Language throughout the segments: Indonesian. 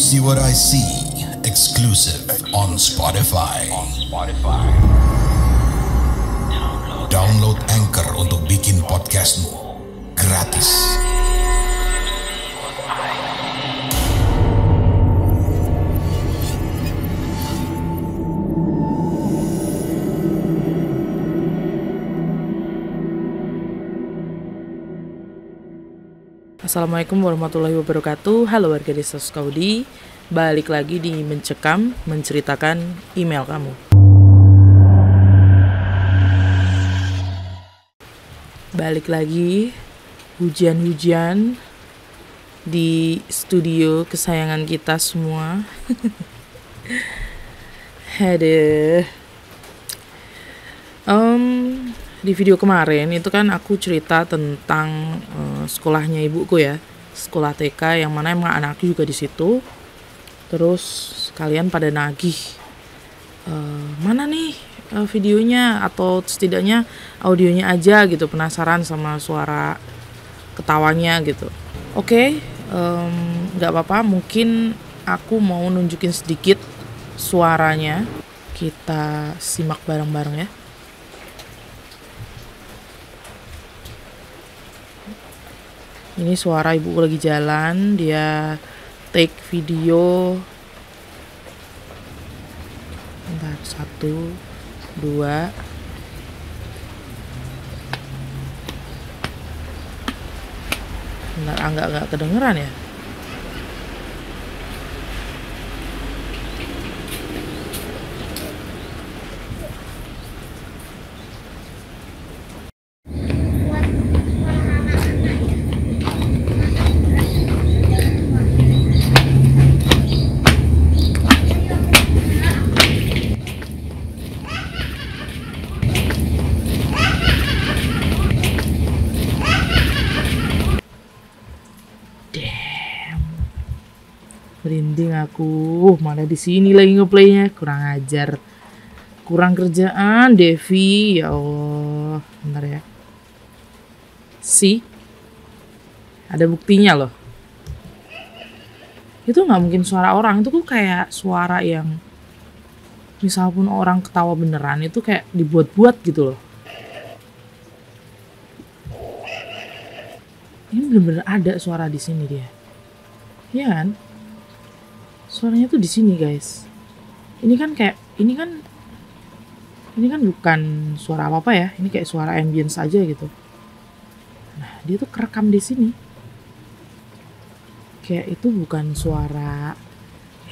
See What I See, exclusive on Spotify. Download Anchor untuk bikin podcastmu gratis. Assalamualaikum warahmatullahi wabarakatuh. Halo warga desa Sukaudi. Balik lagi di Mencekam, menceritakan email kamu. Balik lagi, hujan-hujan di studio kesayangan kita semua. Aduh. Di video kemarin itu kan aku cerita tentang sekolahnya ibuku ya, sekolah TK yang mana emang anakku juga di situ. Terus kalian pada nagih mana nih videonya atau setidaknya audionya aja gitu, penasaran sama suara ketawanya gitu. Oke, nggak apa-apa, mungkin aku mau nunjukin sedikit suaranya. Kita simak bareng-bareng ya. Ini suara ibu lagi jalan, dia take video. Bentar, 1, 2. Bentar, enggak kedengeran ya. Merinding aku, mana di sini lagi ngeplaynya, kurang ajar, kurang kerjaan Devi, ya Allah, bentar ya, ada buktinya loh, itu nggak mungkin suara orang, itu tuh kayak suara yang, misal pun orang ketawa beneran itu kayak dibuat-buat gitu loh, ini bener-bener ada suara di sini dia, ya kan? Suaranya tuh di sini guys. Ini kan bukan suara apa ya. Ini kayak suara ambience aja gitu. Nah, dia tuh kerekam di sini. Kayak itu bukan suara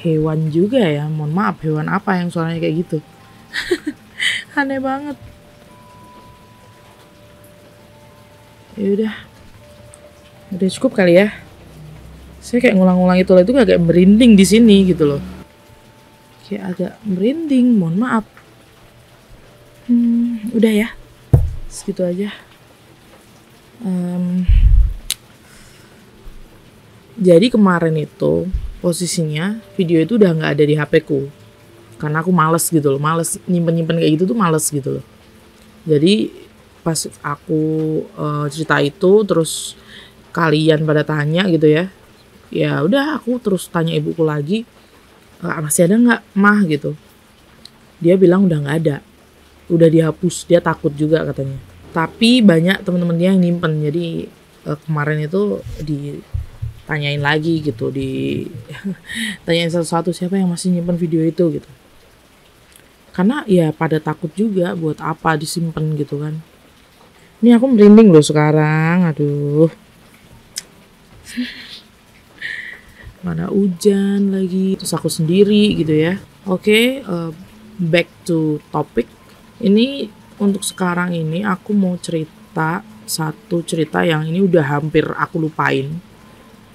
hewan juga ya. Mohon maaf, hewan apa yang suaranya kayak gitu? Aneh banget. Ya udah cukup kali ya. Saya kayak ngulang-ngulang itu agak merinding di sini gitu loh. Kayak agak merinding, mohon maaf. Udah ya. Segitu aja. Jadi kemarin itu posisinya video itu udah nggak ada di HP ku. Karena aku males gitu loh. Males nyimpen kayak gitu tuh males gitu loh. Jadi pas aku cerita itu terus kalian pada tanya gitu ya. Ya udah aku terus tanya ibuku lagi, masih ada nggak mah gitu. Dia bilang udah nggak ada, udah dihapus, dia takut juga katanya. Tapi banyak teman-teman dia yang nyimpen, jadi kemarin itu ditanyain lagi gitu, tanyain satu-satu siapa yang masih nyimpen video itu gitu. Karena ya pada takut juga buat apa disimpan gitu kan. Ini aku merinding loh sekarang, aduh. Mana hujan lagi, terus aku sendiri gitu ya. Oke, back to topic. Ini untuk sekarang ini aku mau cerita satu cerita yang ini udah hampir aku lupain.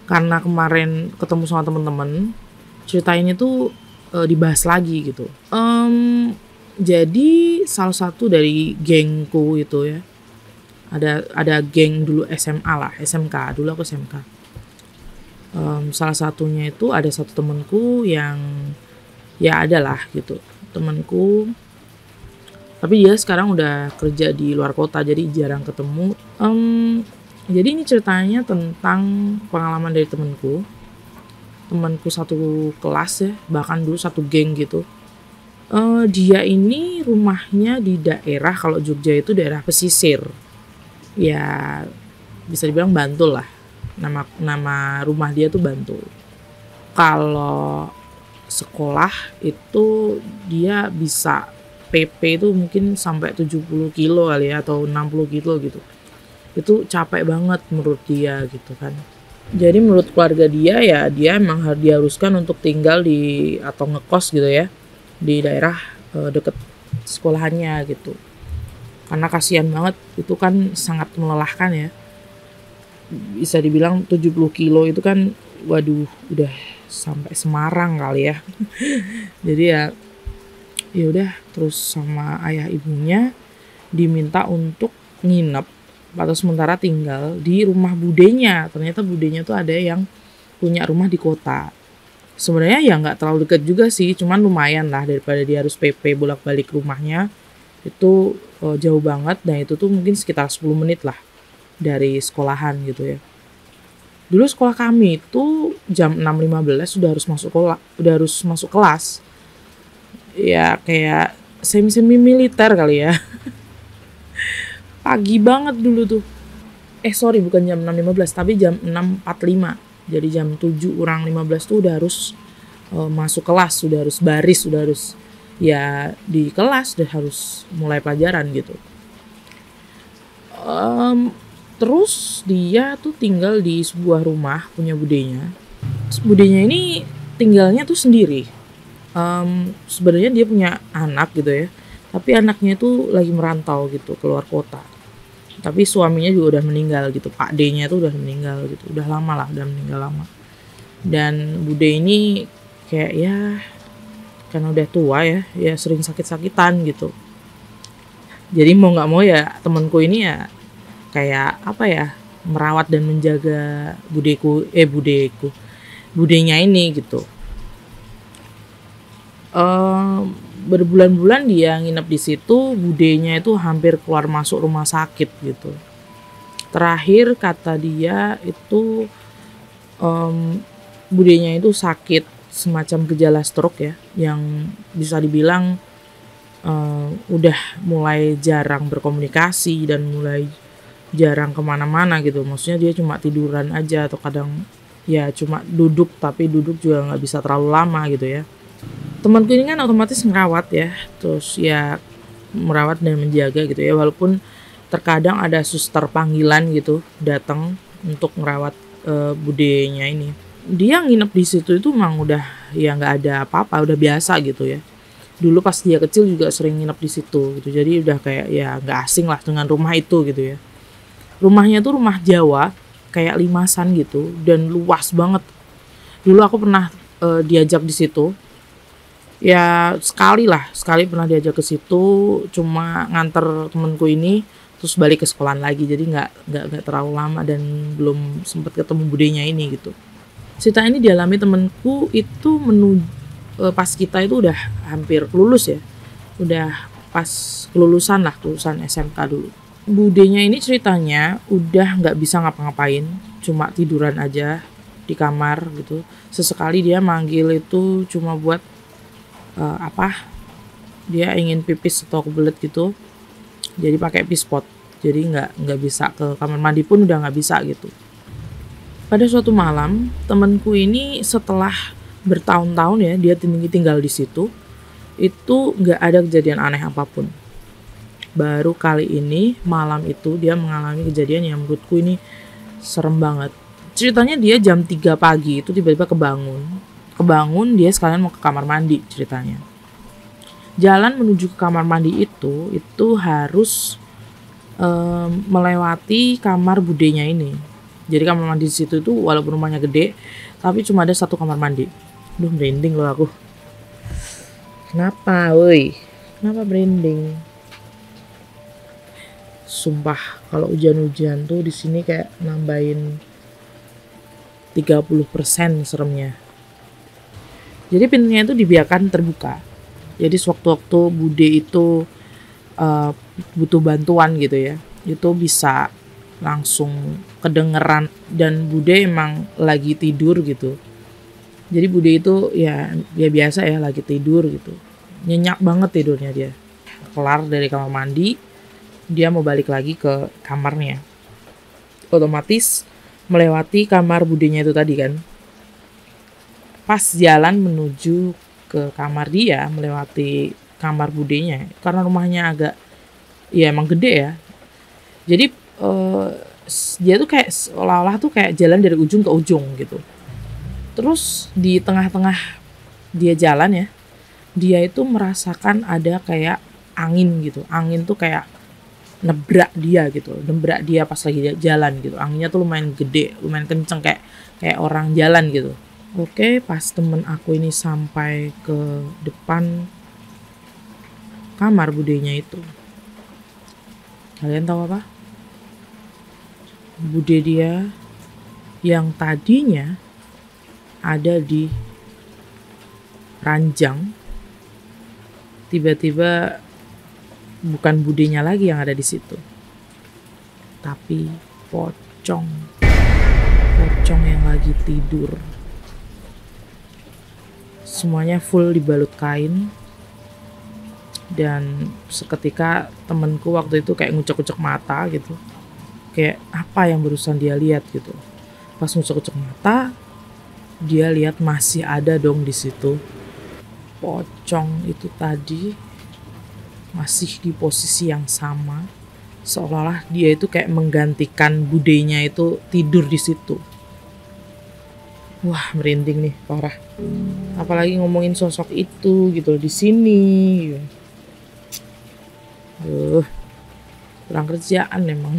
Karena kemarin ketemu sama temen-temen, cerita ini tuh dibahas lagi gitu. Jadi salah satu dari gengku itu ya, ada geng dulu SMA lah, SMK, dulu aku SMK. Salah satunya itu ada satu temanku yang ya adalah gitu, temanku, tapi dia sekarang udah kerja di luar kota jadi jarang ketemu. Jadi ini ceritanya tentang pengalaman dari temanku. temanku satu kelas ya, bahkan dulu satu geng gitu. Dia ini rumahnya di daerah, kalau Jogja itu daerah pesisir. Ya bisa dibilang Bantul lah. Nama rumah dia tuh Bantul. Kalau sekolah itu dia bisa PP itu mungkin sampai 70 kilo kali ya, atau 60 kilo gitu. Itu capek banget menurut dia gitu kan. Jadi menurut keluarga dia ya, dia emang diharuskan untuk tinggal di atau ngekos gitu ya, di daerah deket sekolahannya gitu. Karena kasihan banget, itu kan sangat melelahkan ya. Bisa dibilang 70 kilo itu kan, waduh, udah sampai Semarang kali ya. Jadi ya udah, terus sama ayah ibunya diminta untuk nginep atau sementara tinggal di rumah budenya. Ternyata budenya tuh ada yang punya rumah di kota. Sebenarnya ya nggak terlalu dekat juga sih, cuman lumayan lah daripada dia harus PP bolak-balik rumahnya. Itu jauh banget, dan itu tuh mungkin sekitar 10 menit lah dari sekolahan gitu ya. Dulu sekolah kami itu jam 6.15 sudah harus masuk kelas. Ya kayak semi militer kali ya. Pagi banget dulu tuh. Sorry, bukan jam 6.15 tapi jam 6.45. Jadi jam 7:15 tuh udah harus masuk kelas, sudah harus baris, sudah harus ya di kelas, udah harus mulai pelajaran gitu. Terus dia tuh tinggal di sebuah rumah punya budenya. Budenya ini tinggalnya tuh sendiri. Sebenarnya dia punya anak gitu ya, tapi anaknya itu lagi merantau gitu keluar kota. Tapi suaminya juga udah meninggal gitu, Pak D-nya tuh udah meninggal gitu, udah lama lah, udah meninggal lama. Dan bude ini kayak ya karena udah tua ya sering sakit-sakitan gitu. Jadi mau nggak mau ya temanku ini ya kayak apa ya, merawat dan menjaga budenya ini gitu. Berbulan-bulan dia nginep di situ, budenya itu hampir keluar masuk rumah sakit gitu. Terakhir kata dia itu budenya itu sakit semacam gejala stroke ya, yang bisa dibilang udah mulai jarang berkomunikasi dan mulai jarang kemana-mana gitu. Maksudnya dia cuma tiduran aja, atau kadang ya cuma duduk, tapi duduk juga nggak bisa terlalu lama gitu ya. Temanku ini kan otomatis ngerawat ya, terus ya merawat dan menjaga gitu ya, walaupun terkadang ada suster panggilan gitu datang untuk ngerawat budenya ini. Dia nginep di situ itu emang udah ya nggak ada apa-apa, udah biasa gitu ya. Dulu pas dia kecil juga sering nginep di situ gitu, jadi udah kayak ya nggak asing lah dengan rumah itu gitu ya. Rumahnya tuh rumah Jawa, kayak limasan gitu, dan luas banget. Dulu aku pernah diajak di situ. Ya sekali pernah diajak ke situ, cuma nganter temenku ini terus balik ke sekolahan lagi, jadi nggak terlalu lama dan belum sempat ketemu budenya ini gitu. Cerita ini dialami temenku itu pas kita itu udah hampir lulus ya, udah pas kelulusan SMK dulu. Budenya ini ceritanya udah nggak bisa ngapa-ngapain, cuma tiduran aja di kamar gitu. Sesekali dia manggil itu cuma buat dia ingin pipis atau kebelet gitu, jadi pakai pispot, jadi nggak bisa ke kamar mandi pun udah nggak bisa gitu. Pada suatu malam temanku ini setelah bertahun-tahun ya dia tinggal di situ, itu nggak ada kejadian aneh apapun. Baru kali ini malam itu dia mengalami kejadian yang menurutku ini serem banget. Ceritanya dia jam 3 pagi itu tiba-tiba kebangun, dia sekalian mau ke kamar mandi ceritanya. Jalan menuju ke kamar mandi itu harus melewati kamar budenya ini. Jadi kamar mandi di situ itu walaupun rumahnya gede, tapi cuma ada satu kamar mandi. Duh, merinding loh aku. Kenapa merinding? Sumpah kalau hujan-hujan tuh di sini kayak nambahin 30% seremnya. Jadi pintunya itu dibiarkan terbuka. Jadi sewaktu-waktu bude itu butuh bantuan gitu ya, itu bisa langsung kedengeran, dan bude emang lagi tidur gitu. Jadi Bude itu ya biasa ya lagi tidur gitu. Nyenyak banget tidurnya dia. Kelar dari kamar mandi, dia mau balik lagi ke kamarnya. Otomatis melewati kamar Budenya itu tadi kan. Pas jalan menuju ke kamar dia, melewati kamar Budenya, karena rumahnya agak ya emang gede ya. Jadi dia tuh kayak seolah-olah tuh kayak jalan dari ujung ke ujung gitu. Terus di tengah-tengah dia jalan ya, dia itu merasakan ada kayak angin gitu. Angin tuh kayak nebrak dia gitu, nebrak dia pas lagi jalan gitu. Anginnya tuh lumayan gede, lumayan kenceng kayak orang jalan gitu. Oke, pas temen aku ini sampai ke depan kamar Budenya itu, kalian tahu apa? Bude dia yang tadinya ada di ranjang, tiba-tiba bukan Budenya lagi yang ada di situ, tapi pocong yang lagi tidur. Semuanya full dibalut kain, dan seketika temenku waktu itu kayak ngucek-ngucek mata gitu, kayak apa yang barusan dia lihat gitu. Pas ngucek-ngucek mata, dia lihat masih ada dong di situ pocong itu tadi, masih di posisi yang sama, seolah-olah dia itu kayak menggantikan Budenya itu tidur di situ. Wah, merinding nih parah. Apalagi ngomongin sosok itu gitu di sini. Kurang kerjaan emang.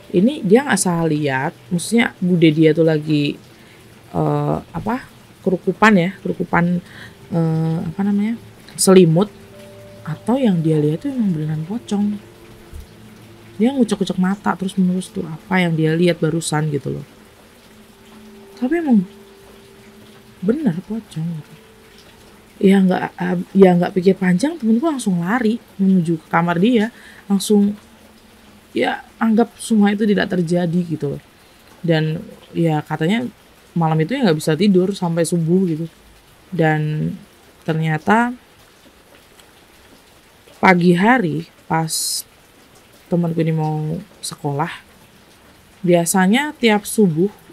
Ini dia nggak salah lihat, maksudnya Bude dia tuh lagi kerukupan selimut, atau yang dia lihat tuh emang beneran pocong. Dia ngucek-ngucek mata terus menerus tuh apa yang dia lihat barusan gitu loh. Tapi emang bener pocong gitu. Ya nggak pikir panjang, temenku langsung lari menuju ke kamar dia, langsung ya anggap semua itu tidak terjadi gitu loh. Dan ya katanya malam itu ya nggak bisa tidur sampai subuh gitu. Dan ternyata pagi hari pas temanku ini mau sekolah, biasanya tiap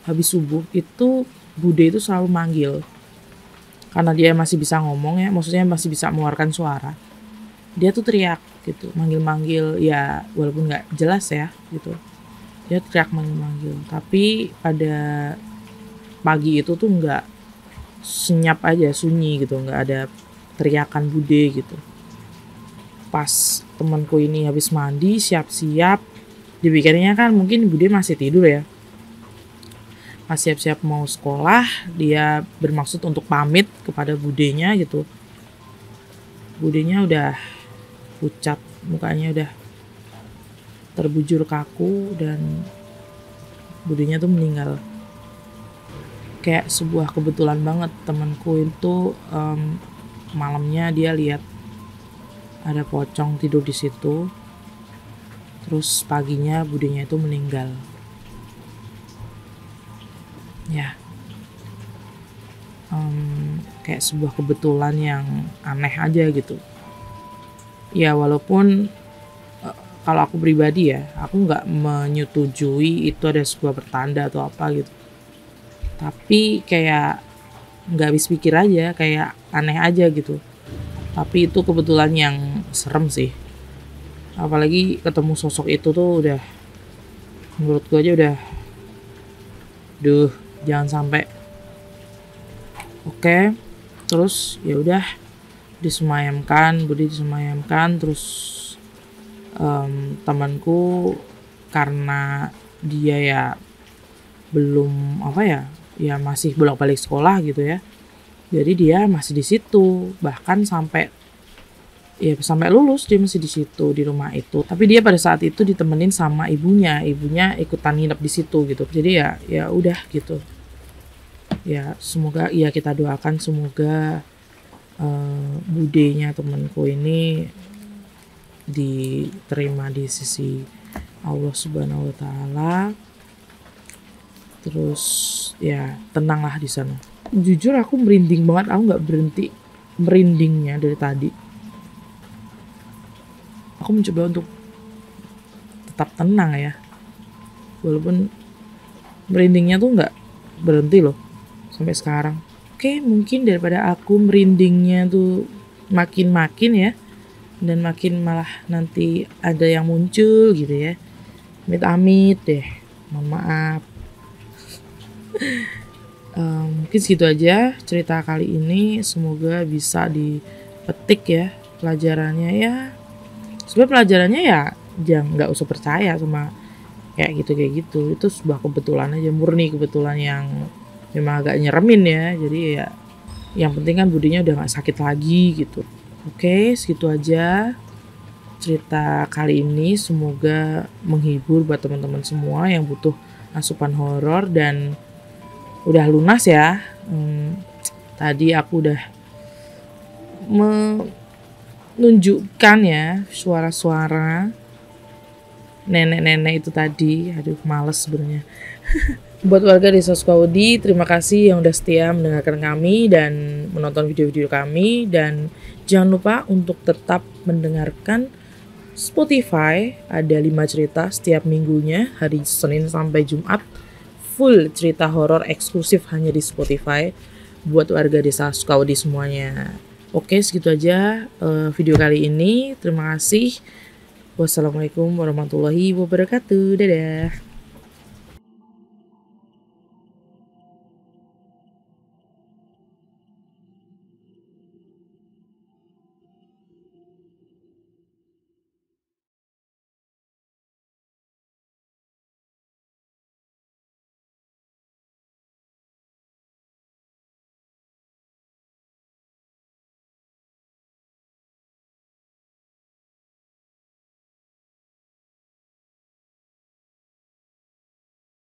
habis subuh itu Bude itu selalu manggil. Karena dia masih bisa ngomong ya, maksudnya masih bisa mengeluarkan suara. Dia tuh teriak gitu, manggil-manggil ya, walaupun nggak jelas ya gitu. Dia teriak manggil-manggil. Tapi pada pagi itu tuh nggak, senyap aja, sunyi gitu, nggak ada teriakan Bude gitu. Pas temanku ini habis mandi, siap-siap, dipikirnya kan mungkin Bude masih tidur ya. Pas siap-siap mau sekolah, dia bermaksud untuk pamit kepada Budenya gitu. Budenya udah pucat, mukanya udah terbujur kaku, dan Budenya tuh meninggal. Kayak sebuah kebetulan banget, temanku itu malamnya dia lihat ada pocong tidur di situ. Terus paginya Budenya itu meninggal. Ya, kayak sebuah kebetulan yang aneh aja gitu. Ya walaupun kalau aku pribadi ya, aku nggak menyetujui itu ada sebuah pertanda atau apa gitu. Tapi kayak nggak habis pikir aja, kayak aneh aja gitu. Tapi itu kebetulan yang serem sih. Apalagi ketemu sosok itu tuh udah, menurut gue aja udah, jangan sampai. Oke, terus ya udah Bude disemayamkan. Terus temanku karena dia ya belum ya masih bolak-balik sekolah gitu ya, jadi dia masih di situ, bahkan sampai lulus dia masih di situ, di rumah itu. Tapi dia pada saat itu ditemenin sama ibunya ikutan nginep di situ gitu. Jadi ya udah gitu. Ya semoga, ya kita doakan semoga Budenya temanku ini diterima di sisi Allah Subhanahu wa taala. Terus ya tenanglah di sana. Jujur aku merinding banget, aku nggak berhenti merindingnya dari tadi. Aku mencoba untuk tetap tenang ya, walaupun merindingnya tuh nggak berhenti loh sampai sekarang. Oke, mungkin daripada aku merindingnya tuh makin-makin ya, dan makin malah nanti ada yang muncul gitu ya, amit-amit deh, mohon maaf. Mungkin segitu aja cerita kali ini, semoga bisa dipetik ya pelajarannya ya. Sebenarnya pelajarannya ya jangan, nggak usah percaya sama kayak gitu, itu sebuah kebetulan aja, murni kebetulan yang memang agak nyeremin ya. Jadi ya yang penting kan budinya udah nggak sakit lagi gitu. Oke, segitu aja cerita kali ini, semoga menghibur buat teman-teman semua yang butuh asupan horor. Dan udah lunas ya, tadi aku udah menunjukkan ya suara-suara nenek-nenek itu tadi. Aduh, males sebenarnya. Buat warga Desa Sukawudi, terima kasih yang udah setia mendengarkan kami dan menonton video-video kami. Dan jangan lupa untuk tetap mendengarkan Spotify, ada 5 cerita setiap minggunya, hari Senin sampai Jumat. Full cerita horor eksklusif hanya di Spotify buat warga Desa Sukawudi semuanya. Oke, segitu aja video kali ini. Terima kasih. Wassalamualaikum warahmatullahi wabarakatuh. Dadah.